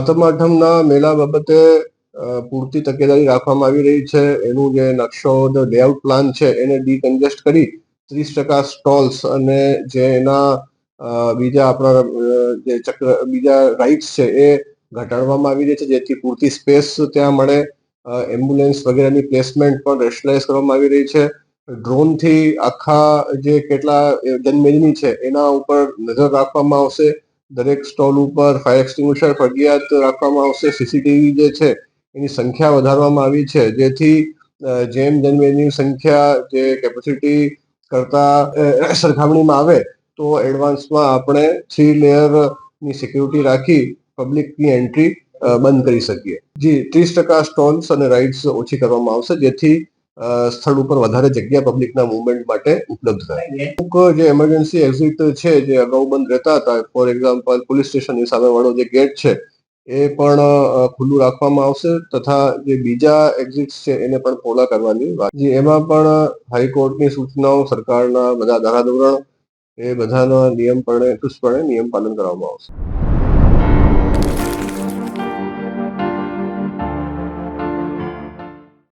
સાતમ આઠમના મેળા બાબતે પૂરતી તકેદારી રાખવામાં આવી રહી છે. એનું જે નકશો લેઆઉટ પ્લાન છે એને ડીકન્જેસ્ટ કરી 30% સ્ટોલ્સ અને જે એના બીજા આપણા જે બીજા રાઇડ્સ છે એ ઘટાડવામાં આવી રહી છે, જેથી પૂરતી સ્પેસ ત્યાં મળે. એમ્બ્યુલન્સ વગેરેની પ્લેસમેન્ટ પણ રેશનલાઇઝ કરવામાં આવી રહી છે. ડ્રોનથી આખા જે કેટલા જનમેદની છે એના ઉપર નજર રાખવામાં આવશે. દરેક સ્ટોલ ઉપર ફાયર એક્સટિંગ્વિશર ફરજિયાત રાખવામાં આવશે. સીસીટીવી જે છે એની સંખ્યા વધારવામાં આવી છે, જેથી જેમ જનમેદનીની સંખ્યા જે કેપેસિટી કરતા સરખામણીમાં આવે તો એડવાન્સમાં આપણે 3 લેયરની સિક્યુરિટી રાખી પબ્લિકની એન્ટ્રી બંધ કરી શકીએ. જી, 30% સ્ટોલ્સ અને રાઇડ્સ ઓછી કરવામાં આવશે, જેથી સ્થળ ઉપર વધારે જગ્યા પબ્લિકના મુવમેન્ટ માટે ઉપલબ્ધ થાય. અમુક જે એમરજન્સી એક્ઝિટ છે જે અગાઉ બંધ રહેતા હતા, ફોર એક્ઝામ્પલ પોલીસ સ્ટેશનની સામેવાળો જે ગેટ છે એ પણ ખુલ્લું રાખવામાં આવશે, તથા જે બીજા એક્ઝિટ્સ છે એને પણ પહોળા કરવાની વાત. એમાં પણ હાઈકોર્ટની સૂચનાઓ, સરકારના બધા ધારાધોરણ એ બધાનો ચુસ્તપણે નિયમ પાલન કરવામાં આવશે.